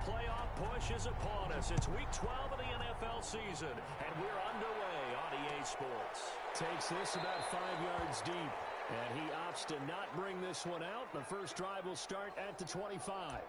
playoff push is upon us. It's Week 12 of the NFL season, and we're underway on EA Sports. Takes this about 5 yards deep, and he opts to not bring this one out. The first drive will start at the 25.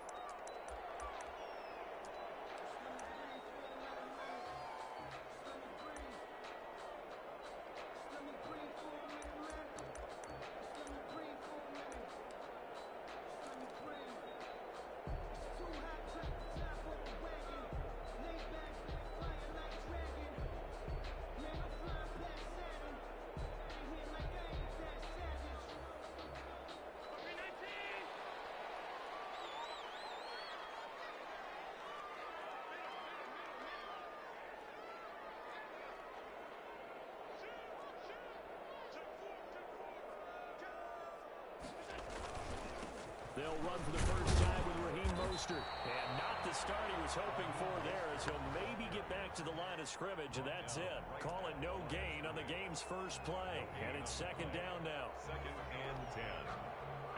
They'll run for the first time with Raheem Mostert. And not the start he was hoping for there, as he'll maybe get back to the line of scrimmage, and that's it. Call it no gain on the game's first play. And it's second down now. 2nd and 10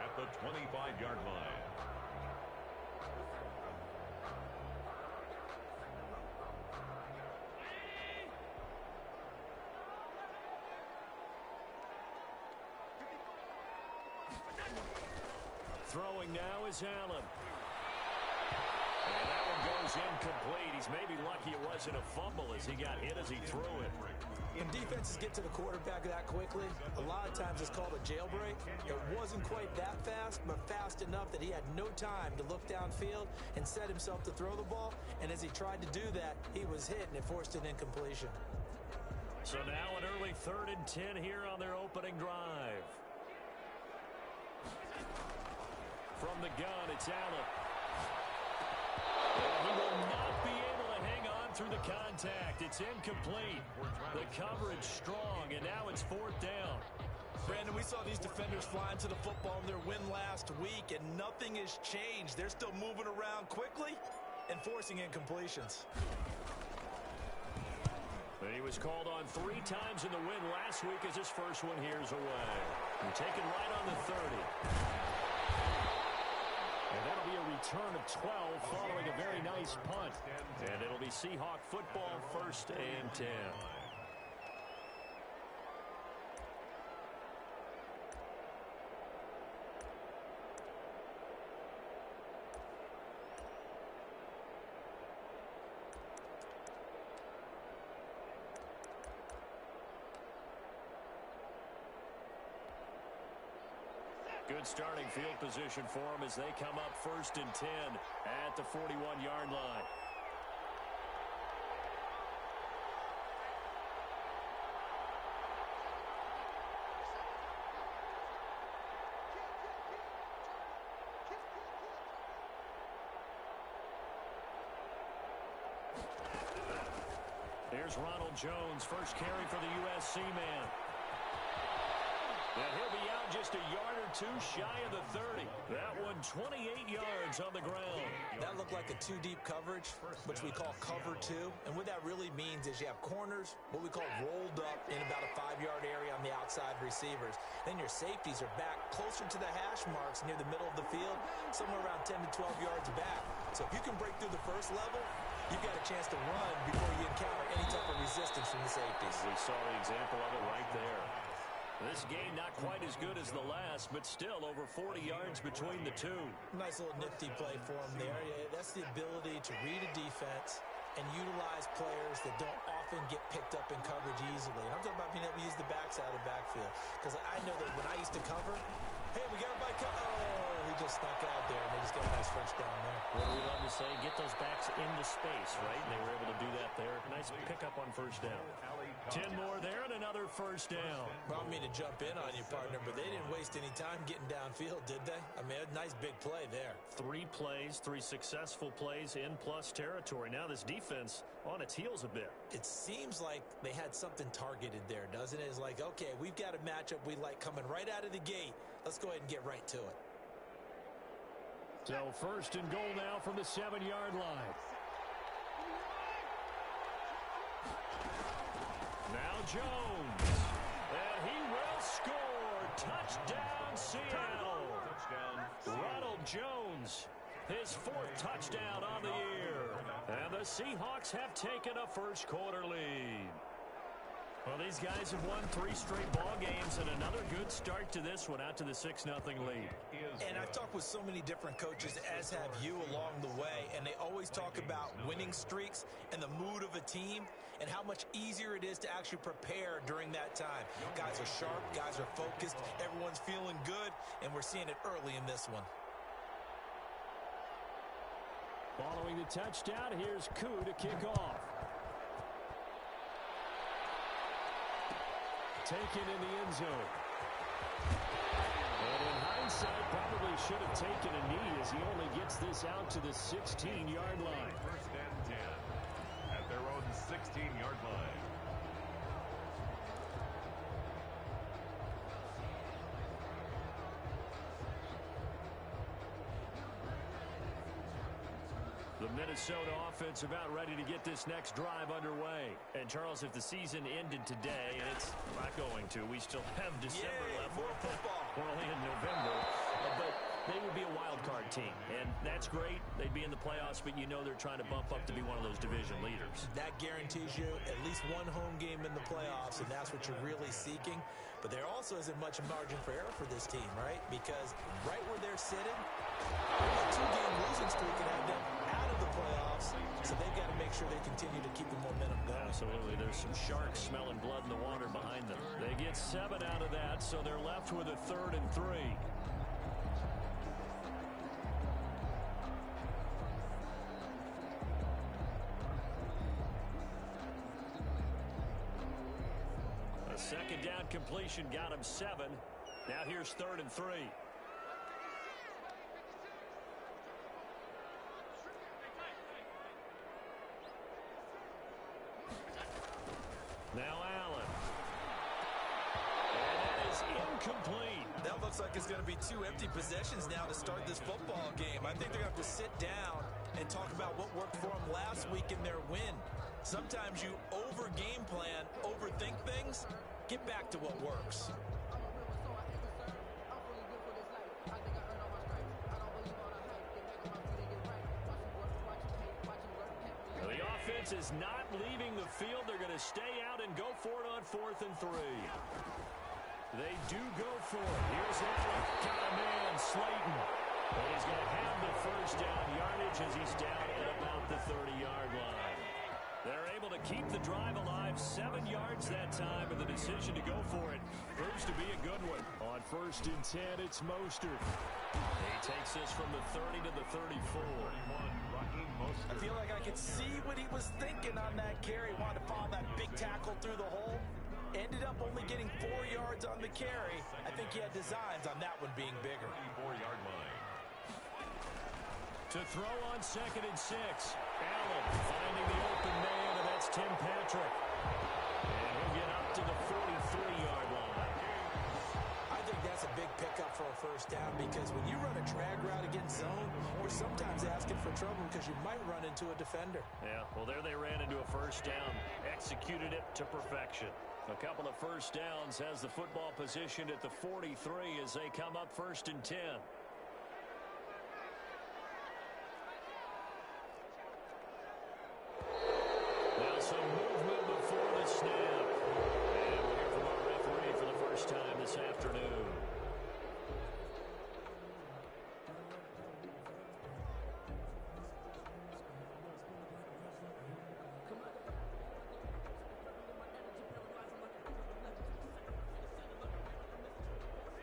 at the 25-yard line. Throwing now is Allen. And that one goes incomplete. He's maybe lucky it wasn't a fumble as he got hit as he threw it. When defenses get to the quarterback that quickly, a lot of times it's called a jailbreak. It wasn't quite that fast, but fast enough that he had no time to look downfield and set himself to throw the ball. And as he tried to do that, he was hit, and it forced an incompletion. So now an early 3rd and 10 here on their opening drive. From the gun, it's Allen. And he will not be able to hang on through the contact. It's incomplete. The coverage strong, and now it's 4th down. Brandon, we saw these defenders fly into the football in their win last week, and nothing has changed. They're still moving around quickly and forcing incompletions. And he was called on 3 times in the win last week as his first one here is away. We're taken right on the 30. And that'll be a return of 12 following a very nice punt. And it'll be Seahawk football, 1st and 10. Good starting field position for them as they come up 1st and 10 at the 41-yard line. Here's Ronald Jones, first carry for the USC man. And he'll be out just a yard or 2 shy of the 30. That one 28 yards on the ground. That looked like a 2-deep coverage, which we call cover 2. And what that really means is you have corners, what we call rolled up in about a 5-yard area on the outside receivers. Then your safeties are back closer to the hash marks near the middle of the field, somewhere around 10 to 12 yards back. So if you can break through the first level, you've got a chance to run before you encounter any type of resistance from the safeties. We saw the example of it right there. This game not quite as good as the last, but still over 40 yards between the two. Nice little nifty play for him there. That's the ability to read a defense and utilize players that don't often get picked up in coverage easily. And I'm talking about being able to use the backside of the backfield. Because I know that when I used to cover, hey, we got everybody covered. Oh, he just snuck out there, and they just got a nice first down there. What do we love to say? Get those backs into space, right? And they were able to do that there. Nice pickup on first down. 10 more there and another first down. Brought me to jump in on you, partner, but they didn't waste any time getting downfield, did they? I mean, a nice big play there. 3 plays, 3 successful plays in plus territory. Now this defense on its heels a bit. It seems like they had something targeted there, doesn't it? It's like, okay, we've got a matchup we like coming right out of the gate. Let's go ahead and get right to it. So first and goal now from the 7-yard line. Now Jones. And he will score. Touchdown, Seattle. Ronald Jones. His 4th touchdown on the year. The Seahawks have taken a first quarter lead. Well, these guys have won 3 straight ball games and another good start to this one out to the 6-0 lead. And I've talked with so many different coaches, as have you along the way, and they always talk about winning streaks and the mood of a team and how much easier it is to actually prepare during that time. Guys are sharp, guys are focused, everyone's feeling good, and we're seeing it early in this one. Following the touchdown, here's Koo to kick off. Taken in the end zone. And in hindsight, probably should have taken a knee as he only gets this out to the 16-yard line. First and 10 at their own 16-yard line. The Minnesota offense about ready to get this next drive underway. And, Charles, if the season ended today, and it's not going to, we still have December left. More football. We're only in November. But they would be a wild card team. And that's great. They'd be in the playoffs, but you know they're trying to bump up to be one of those division leaders. That guarantees you at least one home game in the playoffs, and that's what you're really seeking. But there also isn't much margin for error for this team, right? Because right where they're sitting, a 2-game losing streak could have them out of the playoffs, so they've got to make sure they continue to keep the momentum going. Absolutely. There's some sharks smelling blood in the water behind them. They get 7 out of that, so they're left with a 3rd and 3. A second down completion got him 7. Now here's 3rd and 3. Now Allen. And that is incomplete. That looks like it's going to be 2 empty possessions now to start this football game. I think they're going to have to sit down and talk about what worked for them last week in their win. Sometimes you over-game plan, overthink things. Get back to what works. The offense is not leaving the field. They're going to stay out and go for it on 4th and 3. They do go for it. Here's Allen. Got a man, Slayton. But he's going to have the first down yardage as he's down at about the 30-yard line. They're able to keep the drive alive, 7 yards that time, and the decision to go for it proves to be a good one. On 1st and 10, it's Mostert. He takes this from the 30 to the 34. I feel like I could see what he was thinking on that carry. Wanted to follow that big tackle through the hole. Ended up only getting 4 yards on the carry. I think he had designs on that one being bigger. 4-yard line. To throw on 2nd and 6. Allen finding the open man, and that's Tim Patrick. And he'll get up to the 43-yard line. I think that's a big pickup for a first down because when you run a drag route against zone, you're sometimes asking for trouble because you might run into a defender. Yeah, well, there they ran into a first down. Executed it to perfection. A couple of first downs, has the football positioned at the 43 as they come up 1st and 10. Now some movement before the snap. And we'll hear from our referee for the first time this afternoon.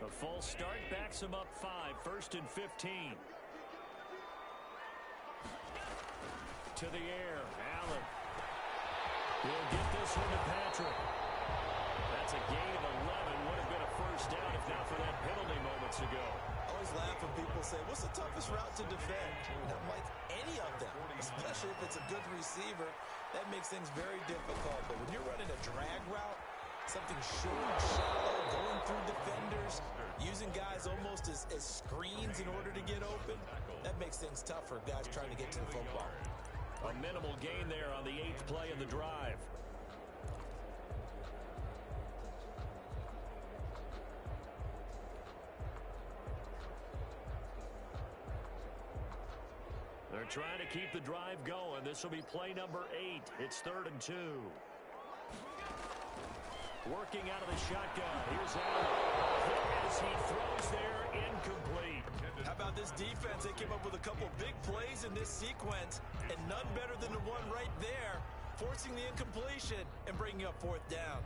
A full start backs him up 5, 1st and 15. To the air, Allen. We'll get this one to Patrick. That's a gain of 11. Would have been a first down if not for that penalty moments ago. I always laugh when people say, what's the toughest route to defend? And I'm like, any of them, especially if it's a good receiver. That makes things very difficult. But when you're running a drag route, something short, shallow, going through defenders, using guys almost as screens in order to get open, that makes things tough for guys trying to get to the football. A minimal gain there on the 8th play of the drive. They're trying to keep the drive going. This will be play number 8. It's 3rd and 2. Working out of the shotgun. Here's Allen. As he throws there, incomplete. How about this defense? They came up with a couple big plays in this sequence, and none better than the one right there, forcing the incompletion and bringing up 4th down.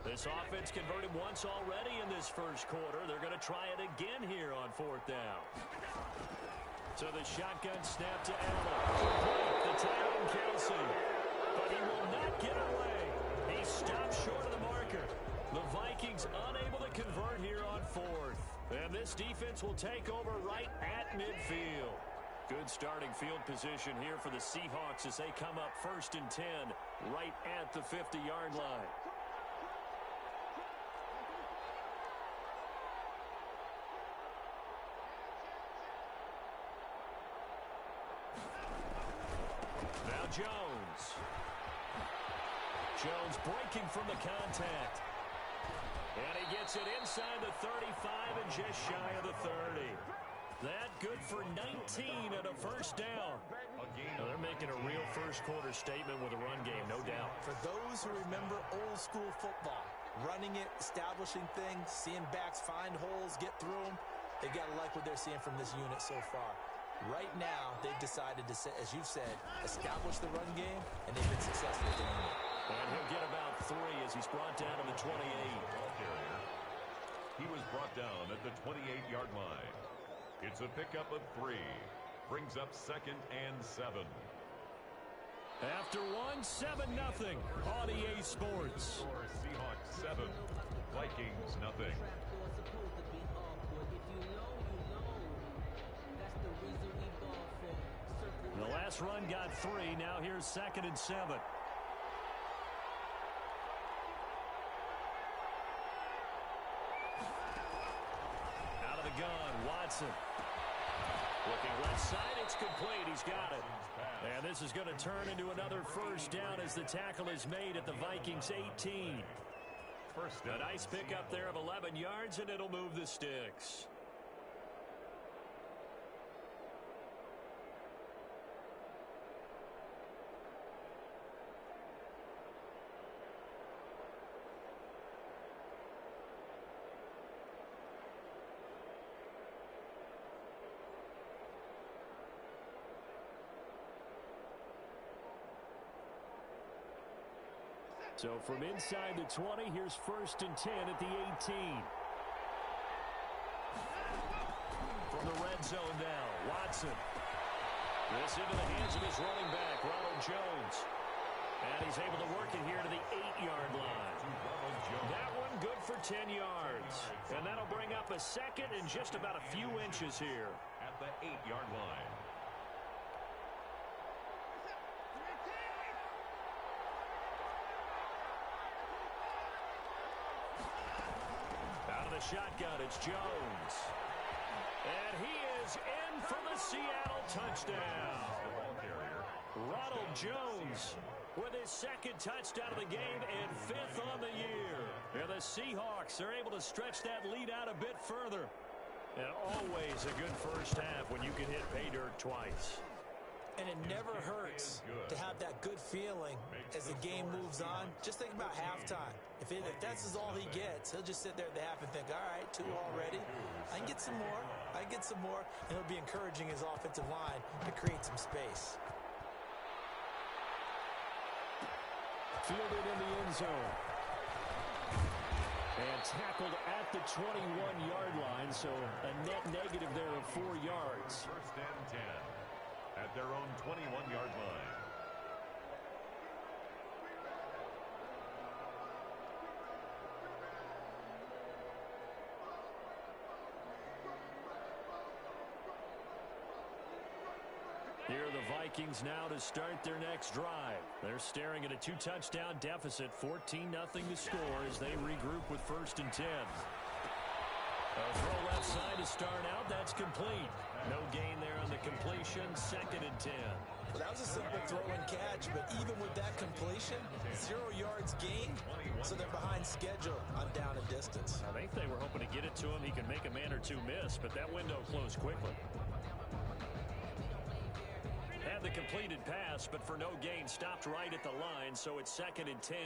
This offense converted once already in this first quarter. They're going to try it again here on 4th down. So the shotgun snap to Allen. The tight end Kelsey. But he will not get away. He stopped short of the marker. The Vikings unable to convert here on 4th. And this defense will take over right at midfield. Good starting field position here for the Seahawks as they come up 1st and 10 right at the 50-yard line. Jones breaking from the contact. And he gets it inside the 35 and just shy of the 30. That good for 19 and a first down. Now they're making a real first quarter statement with a run game, no doubt. For those who remember old school football, running it, establishing things, seeing backs find holes, get through them, they've got to like what they're seeing from this unit so far. Right now, they've decided to, as you've said, establish the run game, and they've been successful doing it. And he'll get about 3 as he's brought down to the 28. He was brought down at the 28-yard line. It's a pickup of 3. Brings up 2nd and 7. After 7-0 on EA Sports. Seahawks 7, Vikings nothing. The last run got 3. Now here's 2nd and 7. Out of the gun, Watson. Looking left side, it's complete. He's got it. And this is going to turn into another first down as the tackle is made at the Vikings 18. A nice pickup there of 11 yards, and it'll move the sticks. So from inside the 20, here's 1st and 10 at the 18. From the red zone now, Watson. This into the hands of his running back, Ronald Jones. And he's able to work it here to the 8-yard line. That one good for 10 yards. And that'll bring up a 2nd and just about a few inches here. At the 8-yard line. Shotgun, it's Jones. And he is in for the Seattle touchdown. Ronald Jones with his 2nd touchdown of the game and 5th on the year. And the Seahawks are able to stretch that lead out a bit further. And always a good first half when you can hit pay dirt twice. And it never hurts to have that good feeling as the game moves on. Just think about halftime. If that's all he gets, he'll just sit there at the half and think, all right, 2 already. I can get some more. I can get some more. And it'll be encouraging his offensive line to create some space. Fielded in the end zone. And tackled at the 21-yard line, so a net negative there of 4 yards. 1st and 10. At their own 21-yard line. Here are the Vikings now to start their next drive. They're staring at a 2-touchdown deficit, 14-0 to score as they regroup with 1st and 10. A throw left side to start out. That's complete. No gain there on the completion. 2nd and 10. Well, that was a simple throw and catch, but even with that completion, 0 yards gained, so they're behind schedule on down and distance. I think they were hoping to get it to him. He can make a man or two miss, but that window closed quickly. Had the completed pass, but for no gain, stopped right at the line, so it's 2nd and 10.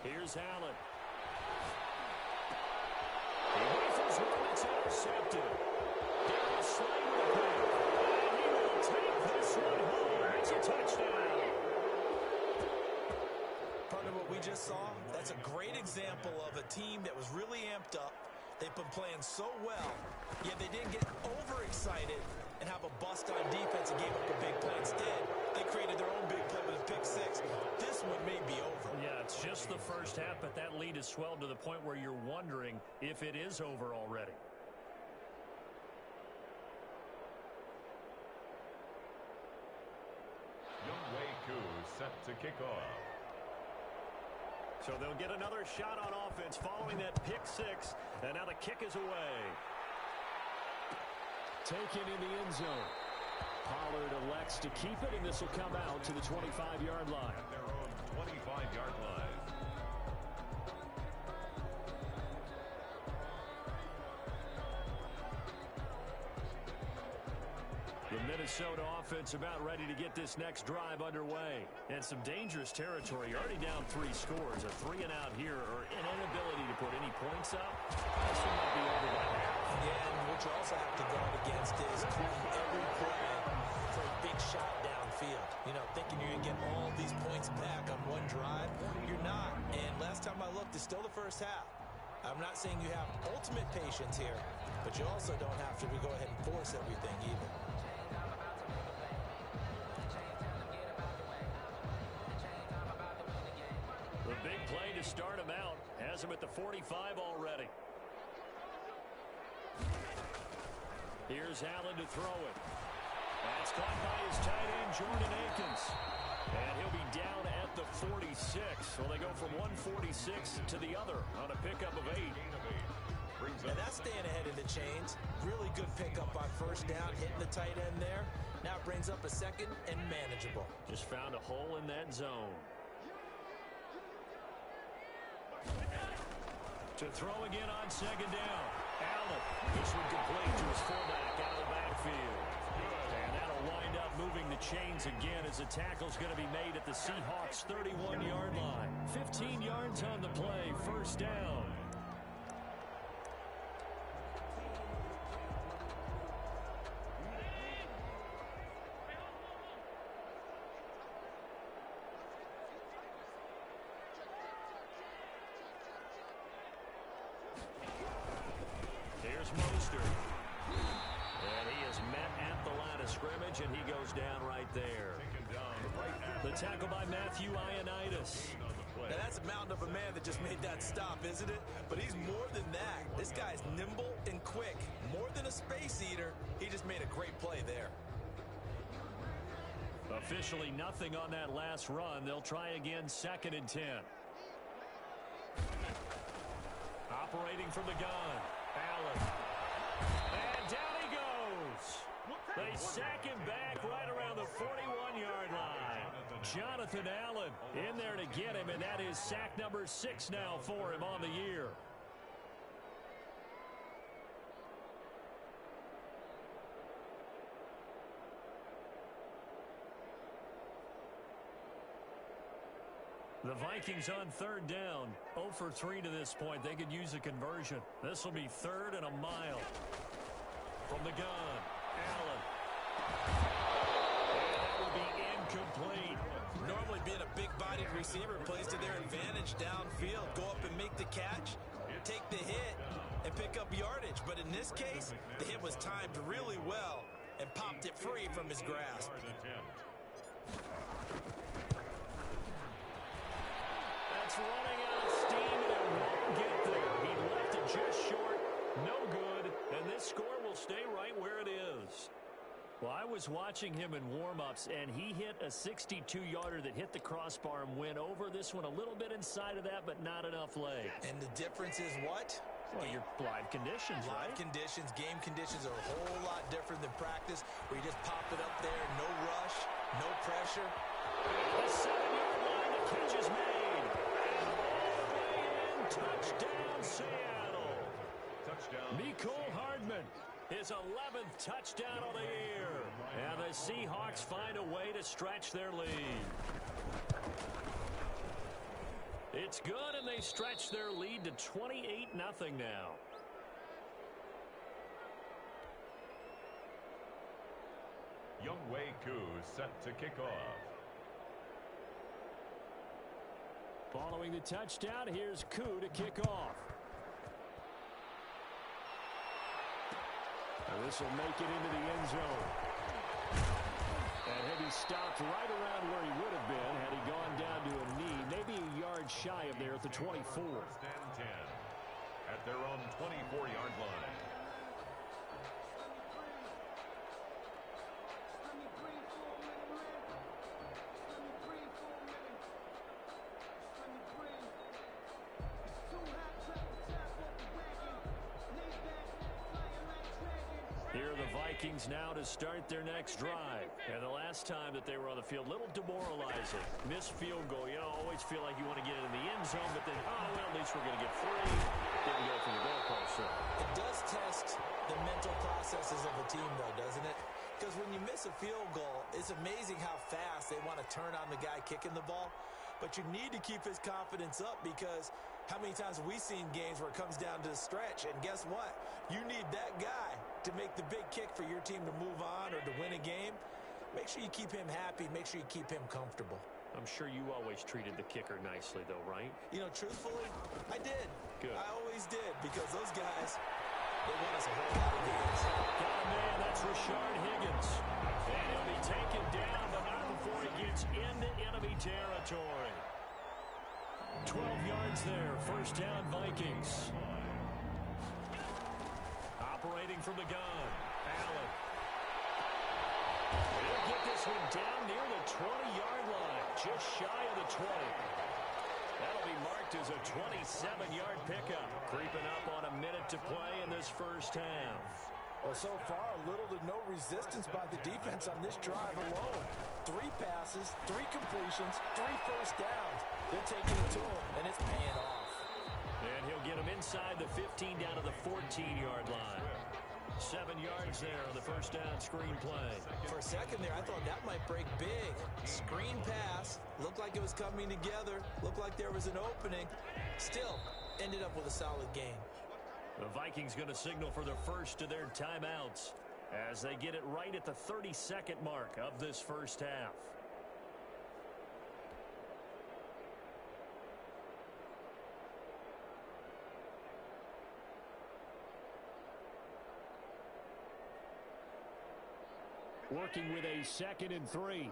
Here's Allen. He rifles one that's intercepted. Darius Slay with a pick. And he will take this one home. It's a touchdown. Partner, what we just saw, that's a great example of a team that was really amped up. They've been playing so well, yet they didn't get overexcited and have a bust on defense and gave up a big play. Instead, they created their own big play with a pick six. This one may be over. Yeah, it's just the first half, but that lead has swelled to the point where you're wondering if it is over already. Younghoe Koo set to kick off. So they'll get another shot on offense following that pick six, and now the kick is away. Taken in the end zone. Pollard elects to keep it, and this will come out to the 25-yard line. At their own 25-yard line. The Minnesota offense about ready to get this next drive underway. And some dangerous territory. Already down 3 scores. A 3 and out here, or an inability to put any points up. This one might be over by half. Yeah, and what you also have to guard against is calling every play for a big shot downfield. You know, thinking you're going to get all these points back on one drive. You're not. And last time I looked, it's still the first half. I'm not saying you have ultimate patience here, but you also don't have to go ahead and force everything either. The big play to start him out. Has him at the 45 already. Here's Allen to throw it. That's caught by his tight end, Jordan Akins. And he'll be down at the 46. So they go from 146 to the other on a pickup of 8. And that's staying ahead of the chains. Really good pickup on first down, hitting the tight end there. Now it brings up a 2nd and manageable. Just found a hole in that zone. To throw again on 2nd down. Allen. This one complete to his fullback out of the backfield. And that'll wind up moving the chains again as the tackle's going to be made at the Seahawks' 31-yard line. 15 yards on the play. First down. Mostert. And he is met at the line of scrimmage, and he goes down right there. The tackle by Matthew Ioannidis. Now that's a mountain of a man that just made that stop, isn't it? But he's more than that. This guy's nimble and quick. More than a space eater, he just made a great play there. Officially nothing on that last run. They'll try again, 2nd and 10. Operating from the gun. Allen. And down he goes. They sack him back right around the 41-yard line. Jonathan Allen in there to get him, and that is sack number 6 now for him on the year. The Vikings on 3rd down. 0 for 3 to this point. They could use a conversion. This will be 3rd and a mile. From the gun, Allen. And that will be incomplete. Normally being a big-bodied receiver plays to their advantage downfield. Go up and make the catch, take the hit, and pick up yardage. But in this case, the hit was timed really well and popped it free from his grasp. That's running out of steam, and it won't get there. He left it just short. No good, and this score will stay right where it is. Well, I was watching him in warm-ups, and he hit a 62-yarder that hit the crossbar and went over. This one a little bit inside of that, but not enough leg. And the difference is what? Well, your live conditions, right? Live conditions, game conditions are a whole lot different than practice, where you just pop it up there, no rush, no pressure. The 7-yard line, the catch is made. And all the way in, touchdown, Seattle. Touchdown. Mecole Hardman, his 11th touchdown of the year. And the Seahawks find a way to stretch their lead. It's good, and they stretch their lead to 28-0 now. Younghoe Koo set to kick off. Following the touchdown, here's Koo to kick off. And this will make it into the end zone. And he'll be stopped right around where he would have been had he gone down to a knee, maybe a yard shy of there at the 24. First and 10 at their own 24-yard line. Here are the Vikings now to start their next drive. And the last time that they were on the field, a little demoralizing. Missed field goal. You know, always feel like you want to get it in the end zone, but then, oh, well, at least we're going to get free. Didn't go for the goalpost, so. It does test the mental processes of a team, though, doesn't it? Because when you miss a field goal, it's amazing how fast they want to turn on the guy kicking the ball. But you need to keep his confidence up, because how many times have we seen games where it comes down to the stretch, and guess what? You need that guy to make the big kick for your team to move on or to win a game. Make sure you keep him happy. Make sure you keep him comfortable. I'm sure you always treated the kicker nicely, though, right? You know, truthfully, I did. Good. I always did, because those guys, they won us a whole lot of games. Got a man, that's Rashard Higgins. And he'll be taken down, but not before he gets into enemy territory. 12 yards there, first down Vikings. Operating from the gun, Allen. He'll get this one down near the 20-yard line, just shy of the 20. That'll be marked as a 27-yard pickup. Creeping up on a minute to play in this first half. Well, so far, little to no resistance by the defense on this drive alone. 3 passes, 3 completions, 3 first downs. They're taking it to him, and it's paying off. And he'll get him inside the 15 down to the 14-yard line. 7 yards there on the first down screen play. For a second there, I thought that might break big. Screen pass. Looked like it was coming together. Looked like there was an opening. Still, ended up with a solid gain. The Vikings going to signal for the first of their timeouts as they get it right at the 32nd mark of this first half. Working with a 2nd and 3.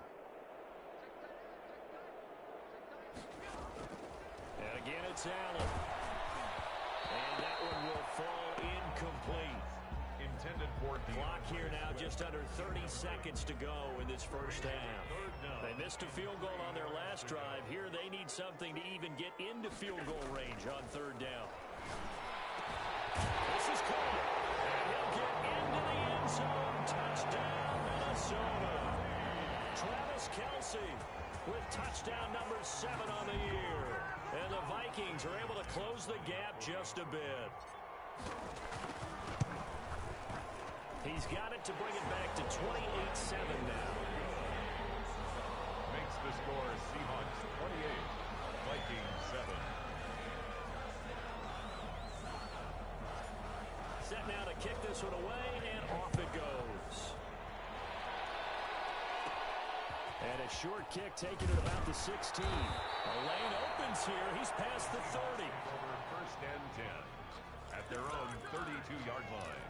And again, it's Allen. And that one will fall incomplete. Intended for Clock here now, just under 30 seconds to go in this first half. They missed a field goal on their last drive. Here they need something to even get into field goal range on 3rd down. This is caught. And he'll get into the end zone. Touchdown, Minnesota. Travis Kelce with touchdown number 7 on the year. And the Vikings are able to close the gap just a bit. He's got it to bring it back to 28-7 now. makes the score Seahawks 28, Vikings 7. Set now to kick this one away, and off it goes. And a short kick taken at about the 16. A lane opens here. He's past the 30. Over 1st and 10 at their own 32-yard line.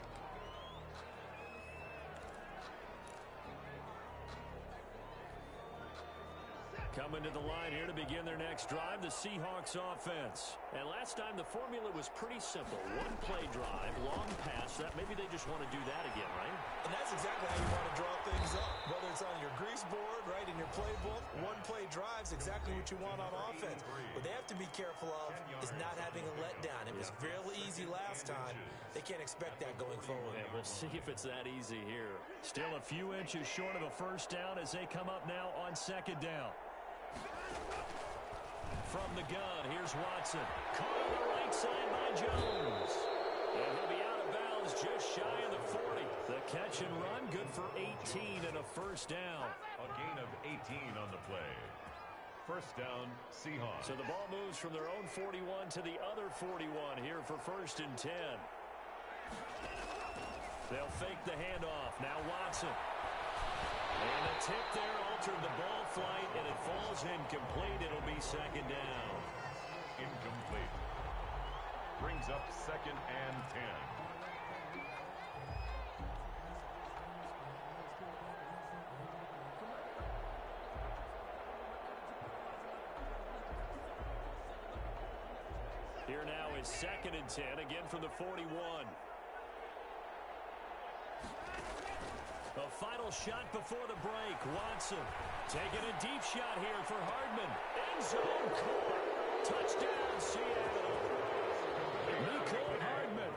Coming to the line here to begin their next drive, the Seahawks offense. And last time the formula was pretty simple. 1 play drive, long pass. That maybe they just want to do that again, right? And that's exactly how you want to draw up things up, whether it's on your grease board, right, in your playbook. One-play drive's exactly what you want on offense. What they have to be careful of is not having a letdown. It was fairly easy last time. They can't expect that going forward. Yeah, we'll see if it's that easy here. Still a few inches short of a first down as they come up now on second down. From the gun, here's Watson. Caught on the right side by Jones. And he'll be out of bounds just shy of the 40. The catch and run, good for 18 and a first down. A gain of 18 on the play. First down, Seahawks. So the ball moves from their own 41 to the other 41 here for first and 10. They'll fake the handoff. Now Watson. And the tip there altered the ball flight, and it falls incomplete. It'll be second down. Incomplete. Brings up second and 10. Here now is second and 10, again from the 41. A final shot before the break. Watson taking a deep shot here for Hardman. End zone caught. Touchdown, Seattle. Nicole Hardman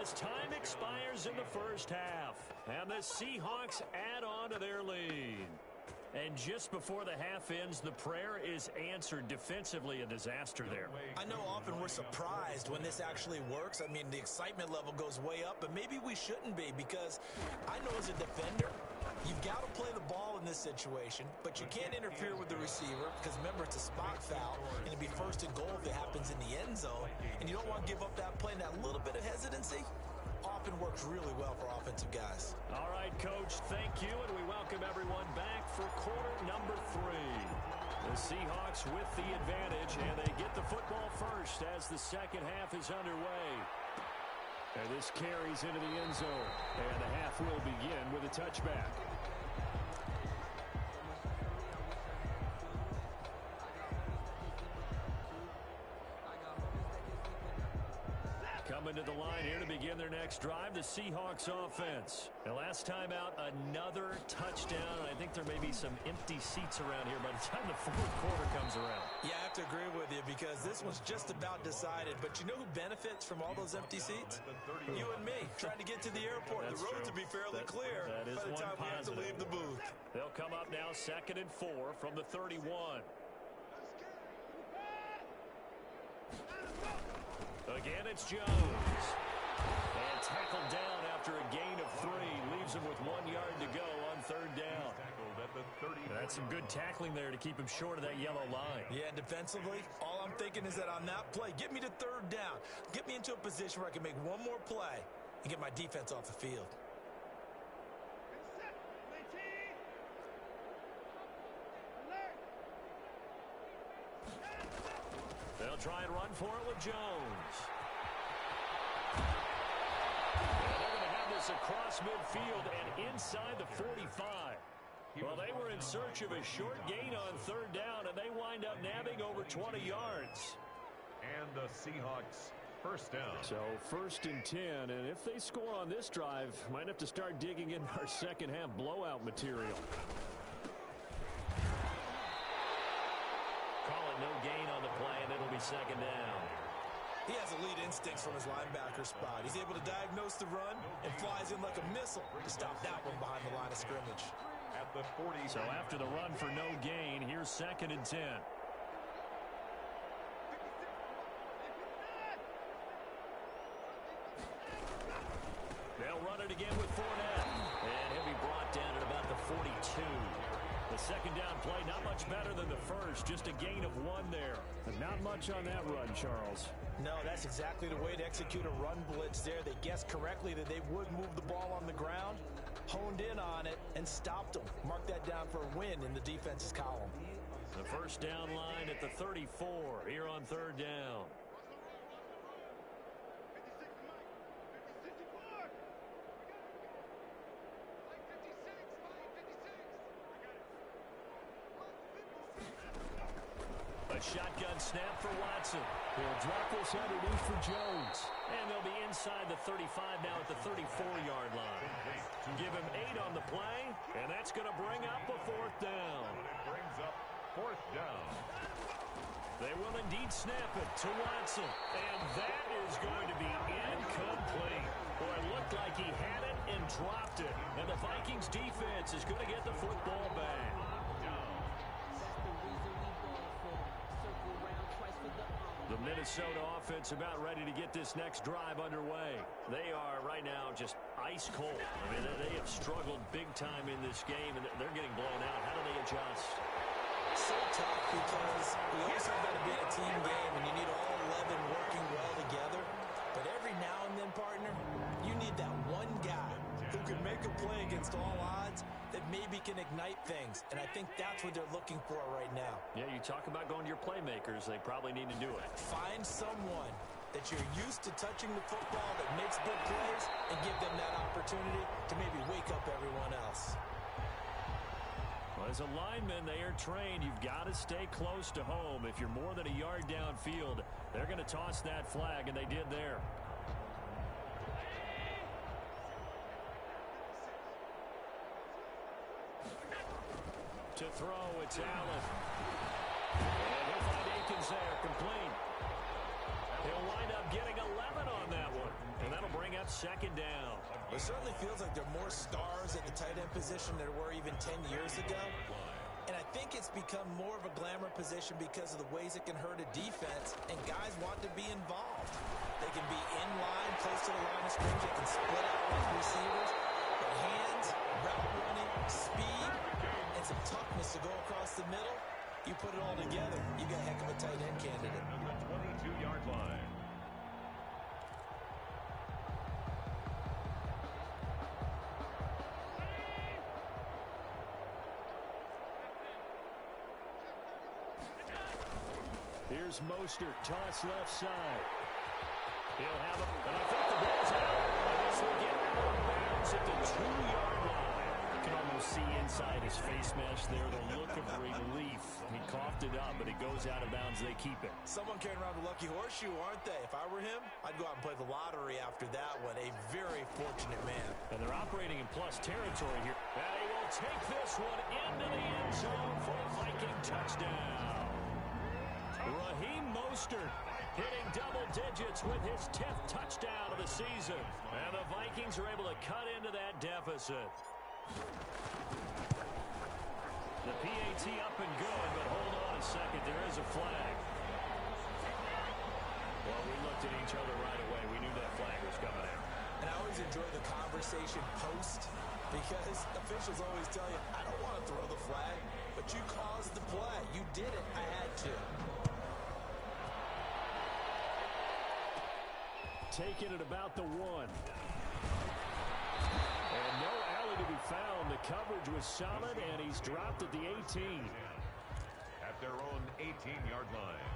as time expires in the first half. And the Seahawks add on to their lead. And just before the half ends, the prayer is answered. Defensively, a disaster there. I know often we're surprised when this actually works. I mean, the excitement level goes way up, but maybe we shouldn't be, because I know as a defender, you've got to play the ball in this situation, but you can't interfere with the receiver because, remember, it's a spot foul, and it'd be first and goal if it happens in the end zone, and you don't want to give up that play. And that little bit of hesitancy often works really well for offensive guys. All right, Coach, thank you, and we welcome everyone back for quarter number 3. The Seahawks with the advantage, and they get the football first as the second half is underway. And this carries into the end zone, and the half will begin with a touchback. Coming to the line here to begin their next drive, the Seahawks offense. And last time out, another touchdown. I think there may be some empty seats around here by the time the fourth quarter comes around. Yeah, I have to agree with you, because this one's just about decided. But you know who benefits from all those empty seats? You and me, trying to get to the airport. The roads will be fairly clear that is by the time we have to leave the booth. They'll come up now second and 4 from the 31. Again, it's Jones. And tackled down after a gain of 3. Leaves him with 1 yard to go on third down. That's some good tackling there to keep him short of that yellow line. Yeah, defensively, all I'm thinking is that on that play, get me to third down. Get me into a position where I can make one more play and get my defense off the field. They'll try and run for it with Jones. And they're going to have this across midfield and inside the 45. Well, they were in search of a short gain on third down, and they wind up nabbing over 20 yards. And the Seahawks first down. So first and 10, and if they score on this drive, might have to start digging in our second half blowout material. Call it no gain on the play, and it'll be second down. He has elite instincts from his linebacker spot. He's able to diagnose the run and flies in like a missile to stop that one behind the line of scrimmage. At the 40. So after the run for no gain, here's second and 10. They'll run it again with Fournette. And he'll be brought down at about the 42. The second down play, not much better than the first. Just a gain of 1 there. But not much on that run, Charles. No, that's exactly the way to execute a run blitz there. They guessed correctly that they would move the ball on the ground, honed in on it, and stopped them. Mark that down for a win in the defense's column. The first down line at the 34 here on third down. Shotgun snap for Watson. He'll drop this underneath for Jones. And they'll be inside the 35 now at the 34-yard line. Give him 8 on the play, and that's going to bring up a 4th down. It brings up 4th down. They will indeed snap it to Watson, and that is going to be incomplete. Boy, it looked like he had it and dropped it, and the Vikings defense is going to get the football back. The Minnesota offense about ready to get this next drive underway. They are right now just ice cold. I mean, they have struggled big time in this game, and they're getting blown out. How do they adjust? So tough because we also got to be a team game, and you need all 11 working well together. But every now and then, partner, you need that one guy who can make a play against all odds that maybe can ignite things. And I think that's what they're looking for right now. Yeah, you talk about going to your playmakers. They probably need to do it. Find someone that you're used to touching the football that makes big plays and give them that opportunity to maybe wake up everyone else. Well, as a lineman, they are trained. You've got to stay close to home. If you're more than a yard downfield, they're going to toss that flag, and they did there. To throw, it's Allen. And he'll find Akins there, complete. He'll wind up getting 11 on that one, and that'll bring up 2nd down. It certainly feels like there are more stars at the tight end position than there were even 10 years ago. And I think it's become more of a glamour position because of the ways it can hurt a defense, and guys want to be involved. They can be in line, close to the line of scrimmage. They can split out with receivers. But hands, route running, speed, and some toughness to go across the middle, you put it all together, you got a heck of a tight end candidate. The 22-yard line. Here's Mostert, toss left side. He'll have it, and I think the ball's out. And this will get out of bounds at the 2-yard line. You can almost see inside his face mask there the look of relief. He coughed it up, but it goes out of bounds. They keep it. Someone carrying around the lucky horseshoe, aren't they? If I were him, I'd go out and play the lottery after that one. A very fortunate man. And they're operating in plus territory here. And he will take this one into the end zone for a Viking touchdown. Raheem Mostert hitting double digits with his 10th touchdown of the season. And the Vikings are able to cut into that deficit. The PAT up and good, but hold on a second. There is a flag. Well, we looked at each other right away. We knew that flag was coming out. And I always enjoy the conversation post because officials always tell you, I don't want to throw the flag, but you caused the play. You did it. I had to. Taking it about the 1. And no alley to be found. The coverage was solid, and he's dropped at the 18. At their own 18-yard line.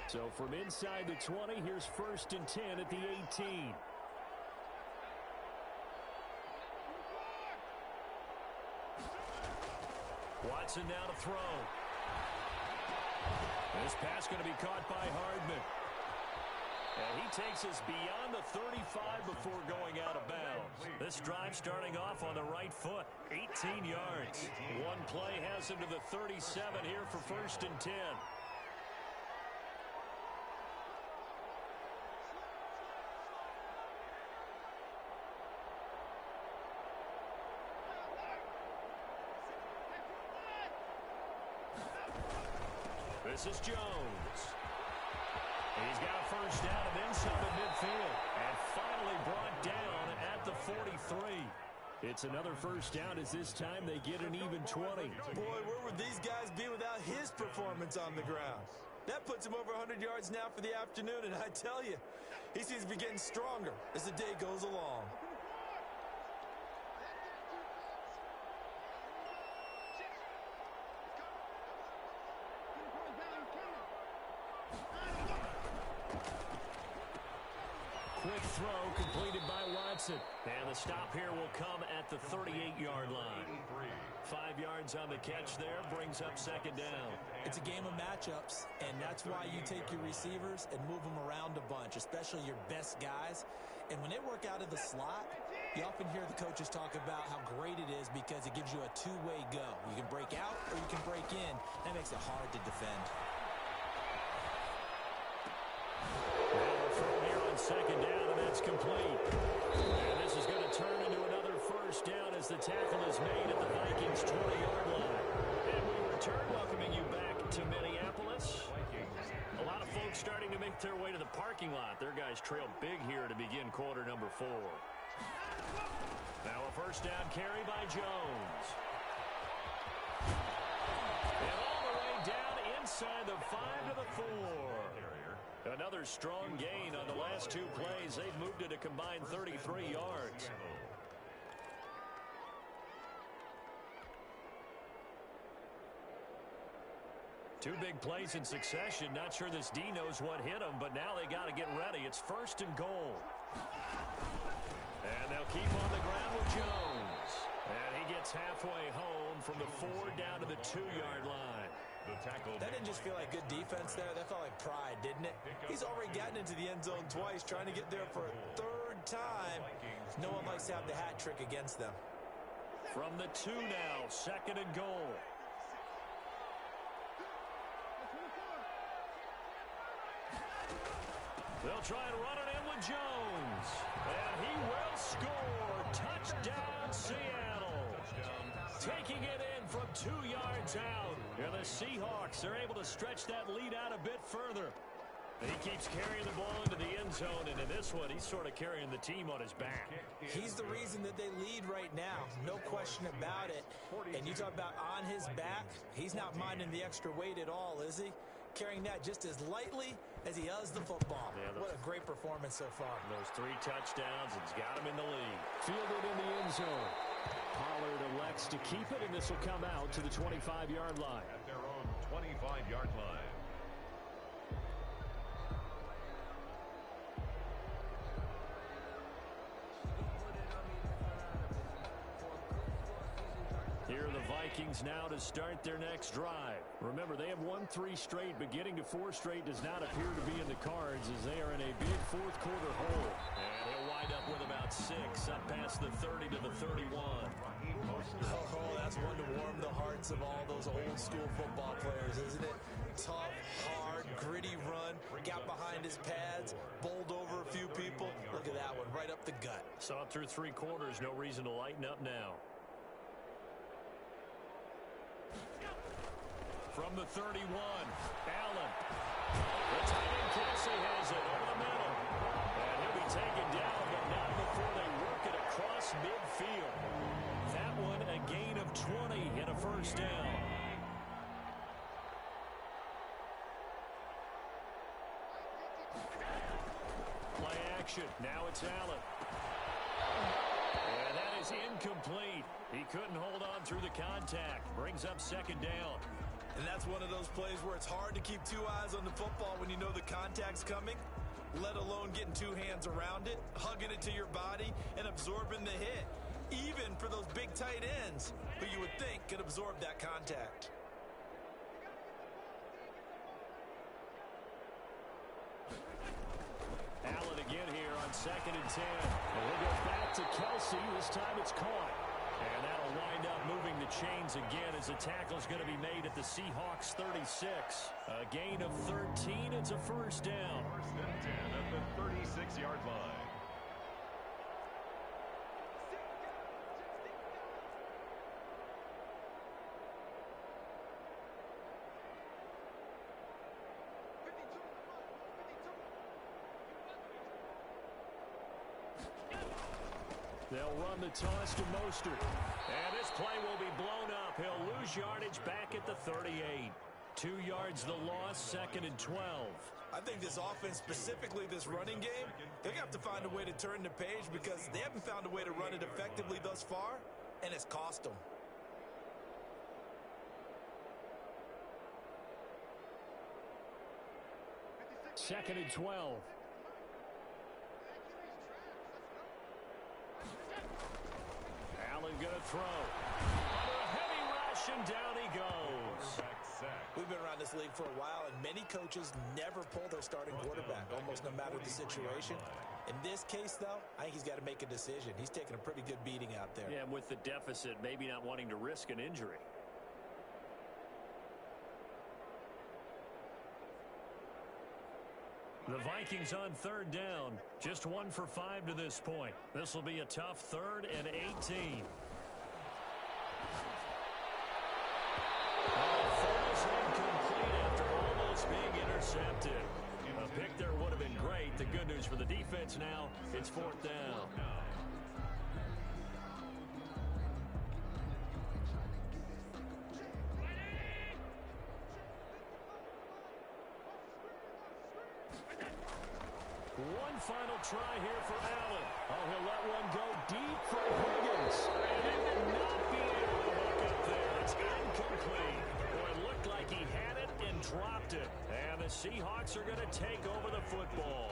So from inside the 20, here's 1st and 10 at the 18. Watson now to throw. This pass going to be caught by Hardman. And he takes us beyond the 35 before going out of bounds. This drive starting off on the right foot. 18 yards. One play has him to the 37 here for 1st and 10. This is Jones. He's got a 1st down and then some at midfield. And finally brought down at the 43. It's another 1st down as this time they get an even 20. Boy, where would these guys be without his performance on the ground? That puts him over 100 yards now for the afternoon, and I tell you, he seems to be getting stronger as the day goes along. Quick throw completed by Watson. And the stop here will come at the 38-yard line. 5 yards on the catch there brings up 2nd down. It's a game of matchups, and that's why you take your receivers and move them around a bunch, especially your best guys. And when they work out of the slot, you often hear the coaches talk about how great it is because it gives you a two-way go. You can break out or you can break in. That makes it hard to defend. Throw here on second down, and that's complete. And this is going to turn into another first down as the tackle is made at the Vikings' 20-yard line. And we return, welcoming you back to Minneapolis. A lot of folks starting to make their way to the parking lot. Their guys trail big here to begin quarter number 4. Now a first down carry by Jones. And all the way down inside the 5 to the 4. Another strong gain on the last 2 plays. They've moved it a combined 33 yards. Two big plays in succession. Not sure this D knows what hit him, but now they got to get ready. It's first and goal. And they'll keep on the ground with Jones. And he gets halfway home from the 4 down to the 2-yard line. That didn't just feel like good defense there. That felt like pride, didn't it? He's already gotten into the end zone twice, trying to get there for a 3rd time. No one likes to have the hat trick against them. From the 2 now, second and goal. They'll try and run it in with Jones. And he will score. Touchdown, Seattle. Taking it in from 2 yards out. And the Seahawks are able to stretch that lead out a bit further. He keeps carrying the ball into the end zone, and in this one, he's sort of carrying the team on his back. He's the reason that they lead right now. No question about it. And you talk about on his back, he's not minding the extra weight at all, is he? Carrying that just as lightly as he does the football. Yeah, what a great performance so far. Those 3 touchdowns, it's got him in the lead. Fielded in the end zone. Pollard elects to keep it, and this will come out to the 25-yard line. At their own 25-yard line. Here are the Vikings now to start their next drive. Remember, they have won 3 straight, but getting to 4 straight does not appear to be in the cards as they are in a big 4th quarter hole. And he'll wind up with about 6 up past the 30 to the 31. Oh, that's one to warm the hearts of all those old school football players, isn't it? Tough, hard, gritty run, got behind his pads, bowled over a few people. Look at that one, right up the gut. Saw it through 3 quarters, no reason to lighten up now. From the 31, Allen. The tight end Kelsey has it over the middle. And he'll be taken down, but not before they work it across midfield. That one a gain of 20 and a first down. Play action. Now it's Allen. And that is incomplete. He couldn't hold on through the contact. Brings up second down. And that's one of those plays where it's hard to keep 2 eyes on the football when you know the contact's coming, let alone getting 2 hands around it, hugging it to your body, and absorbing the hit, even for those big tight ends who you would think could absorb that contact. Allen again here on second and 10. And we'll go back to Kelsey. This time it's caught. And that'll wind up moving the chains again as the tackle's going to be made at the Seahawks 36. A gain of 13. It's a first down. First and 10 at the 36-yard line. They'll run the toss to Mostert. And this play will be blown up. He'll lose yardage back at the 38. 2 yards the loss, second and 12. I think this offense, specifically this running game, they're going to have to find a way to turn the page because they haven't found a way to run it effectively thus far, and it's cost them. Second and 12. Allen going to throw. Under a heavy rush, and down he goes. We've been around this league for a while, and many coaches never pull their starting quarterback, almost no matter the situation. In this case, though, I think he's got to make a decision. He's taking a pretty good beating out there. Yeah, and with the deficit, maybe not wanting to risk an injury. The Vikings on third down. Just 1 for 5 to this point. This will be a tough 3rd and 18. Falls incomplete after almost being intercepted. A pick there would have been great. The good news for the defense now, it's 4th down. One final try here for Allen. Oh, he'll let one go deep for Higgins. And he will not be able to hook up there. It's incomplete. Boy, it looked like he had it and dropped it. And the Seahawks are going to take over the football.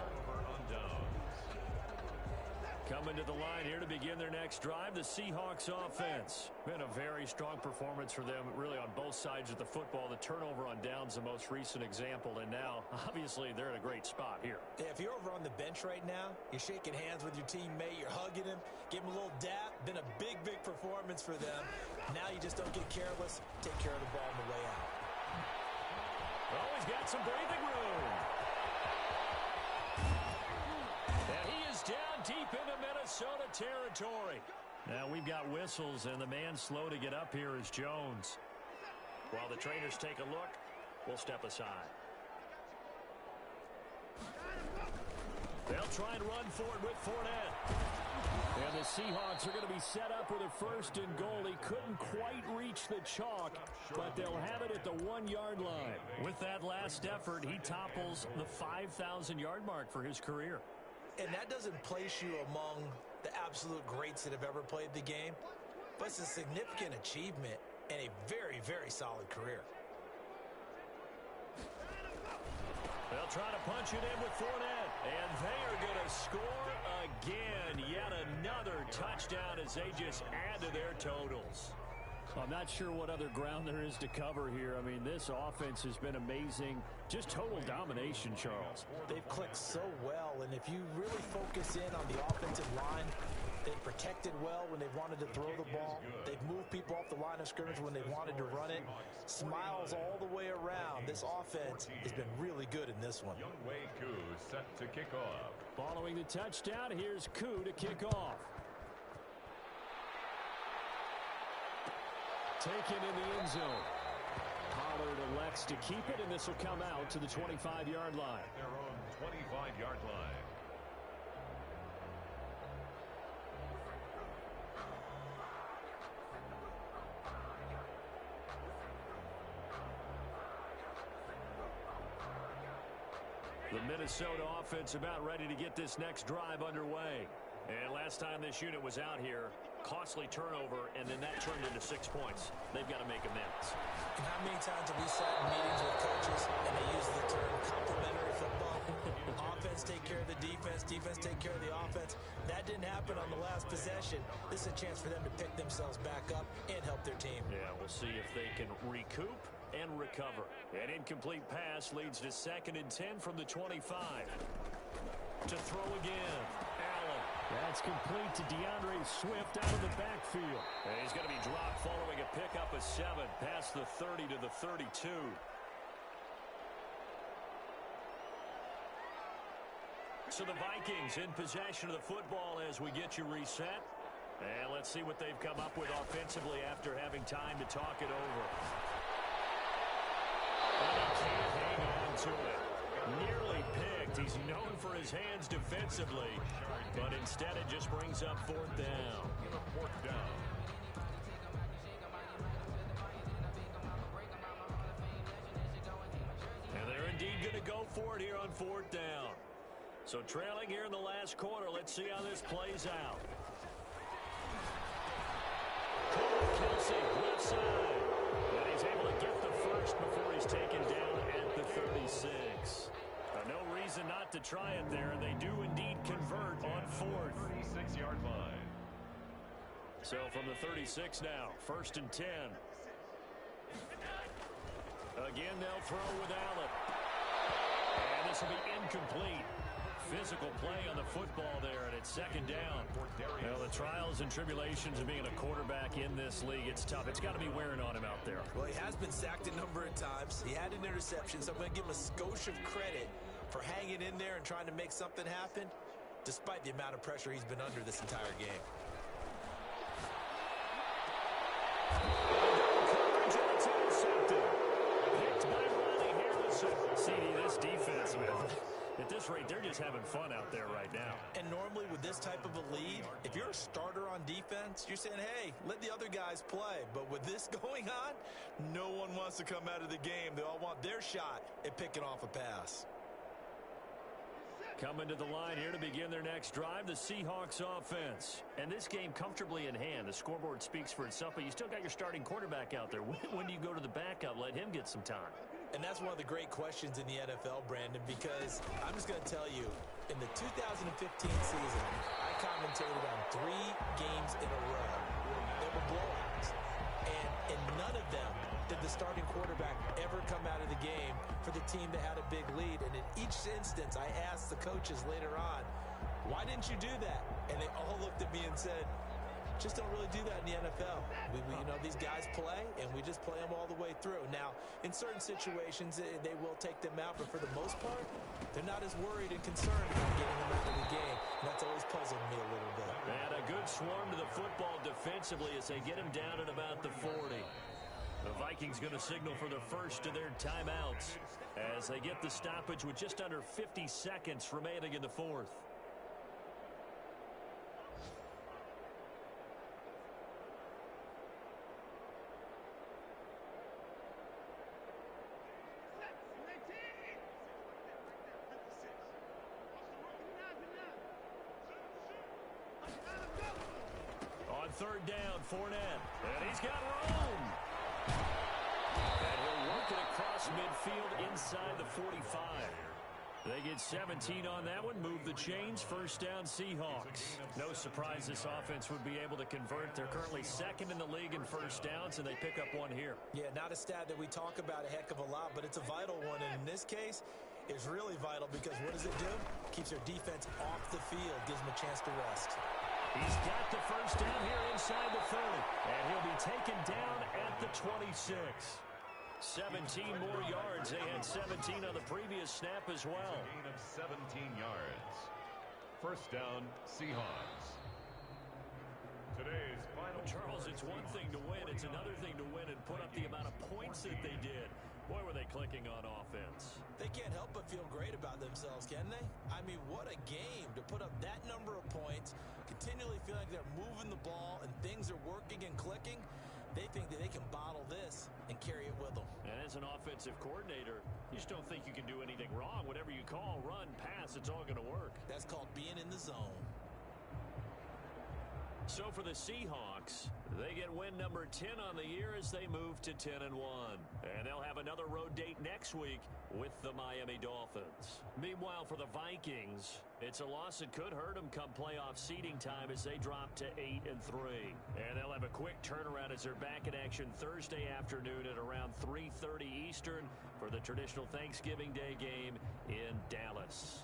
Coming to the line here to begin their next drive, the Seahawks offense. Been a very strong performance for them, really on both sides of the football. The turnover on downs, the most recent example, and now, obviously, they're in a great spot here. Yeah, if you're over on the bench right now, you're shaking hands with your teammate, you're hugging him, give him a little dap. Been a big, big performance for them. Now you just don't get careless. Take care of the ball on the way out. Oh, he's got some breathing room. And he is down deep into Minnesota territory. Now we've got whistles, and the man slow to get up here is Jones. While the trainers take a look, we'll step aside. They'll try and run for it with Fournette. And the Seahawks are going to be set up with a 1st and goal. He couldn't quite reach the chalk, but they'll have it at the 1-yard line. With that last effort, he topples the 5,000-yard mark for his career. And that doesn't place you among the absolute greats that have ever played the game, but it's a significant achievement and a very, very solid career. They'll try to punch it in with Fournette, and they are going to score again. Yet another touchdown as they just add to their totals. I'm not sure what other ground there is to cover here. I mean, this offense has been amazing. Just total domination, Charles. They've clicked so well, and if you really focus in on the offensive line, they've protected well when they've wanted to throw the ball. They've moved people off the line of scrimmage when they've wanted to run it. Smiles all the way around. This offense has been really good in this one. Younghoe Koo set to kick off. Following the touchdown, here's Koo to kick off. Taken in the end zone. Pollard elects to keep it, and this will come out to the 25-yard line. Their own 25-yard line. The Minnesota offense about ready to get this next drive underway. And last time this unit was out here, costly turnover, and then that turned into 6 points. They've got to make amends. And how many times have we sat in meetings with coaches and they use the term complementary football? Offense take care of the defense, defense take care of the offense. That didn't happen on the last possession. This is a chance for them to pick themselves back up and help their team. Yeah, we'll see if they can recoup and recover. An incomplete pass leads to 2nd and 10 from the 25. To throw again. Allen. That's complete to DeAndre Swift out of the backfield. And he's going to be dropped following a pickup of 7 past the 30 to the 32. So the Vikings in possession of the football as we get you reset. And let's see what they've come up with offensively after having time to talk it over. And he can't hang on to it. Nearly picked. He's known for his hands defensively, but instead it just brings up 4th down. 4th down. And they're indeed going to go for it here on 4th down. So trailing here in the last quarter, let's see how this plays out. Kelsey, left side. And he's able to get the first before he's taken down at the 36. No reason not to try it there, and they do indeed convert on 4th. 36-yard line. So from the 36 now, 1st and 10. Again, they'll throw with Allen. And this will be incomplete. physical play on the football there, and it's second down. Well, the trials and tribulations of being a quarterback in this league, it's tough. It's got to be wearing on him out there. Well, he has been sacked a number of times. He had an interception, so I'm going to give him a skosh of credit for hanging in there and trying to make something happen, despite the amount of pressure he's been under this entire game. CD, this defense, man, at this rate, they're just having fun out there right now. And normally with this type of a lead, if you're a starter on defense, you're saying, hey, let the other guys play. But with this going on, no one wants to come out of the game. They all want their shot at picking off a pass. Coming to the line here to begin their next drive, the Seahawks offense. And this game comfortably in hand. The scoreboard speaks for itself, but you still got your starting quarterback out there. When do you go to the backup? Let him get some time. And that's one of the great questions in the NFL, Brandon, because I'm just going to tell you, in the 2015 season, I commentated on 3 games in a row. They were blowouts. And in none of them did the starting quarterback ever come out of the game for the team that had a big lead. And in each instance, I asked the coaches later on, why didn't you do that? And they all looked at me and said, just don't really do that in the NFL. We you know, these guys play, and we just play them all the way through. Now, in certain situations, they will take them out, but for the most part, they're not as worried and concerned about getting them out of the game. And that's always puzzled me a little bit. And a good swarm to the football defensively as they get him down at about the 40. The Vikings going to signal for the first of their timeouts as they get the stoppage with just under 50 seconds remaining in the fourth. Third down, Fournette. And he's got room. And he'll work it across midfield inside the 45. They get 17 on that one. Move the chains. First down, Seahawks. No surprise this offense would be able to convert. They're currently second in the league in first downs, and they pick up one here. Yeah, not a stat that we talk about a heck of a lot, but it's a vital one. And in this case, it's really vital because what does it do? Keeps their defense off the field, gives them a chance to rest. He's got the first down here inside the 30, and he'll be taken down at the 26. 17 more yards. They had 17 on the previous snap as well. A gain of 17 yards. First down, Seahawks. Today's final. Charles, it's one thing to win. It's another thing to win and put up the amount of points that they did. Boy, were they clicking on offense. They can't help but feel great about themselves, can they? I mean, what a game to put up that number of points, continually feel like they're moving the ball and things are working and clicking. They think that they can bottle this and carry it with them. And as an offensive coordinator, you just don't think you can do anything wrong. Whatever you call, run, pass, it's all going to work. That's called being in the zone. So for the Seahawks, they get win number 10 on the year as they move to 10-1. And they'll have another road date next week with the Miami Dolphins. Meanwhile, for the Vikings, it's a loss that could hurt them come playoff seeding time as they drop to 8-3. And they'll have a quick turnaround as they're back in action Thursday afternoon at around 3:30 Eastern for the traditional Thanksgiving Day game in Dallas.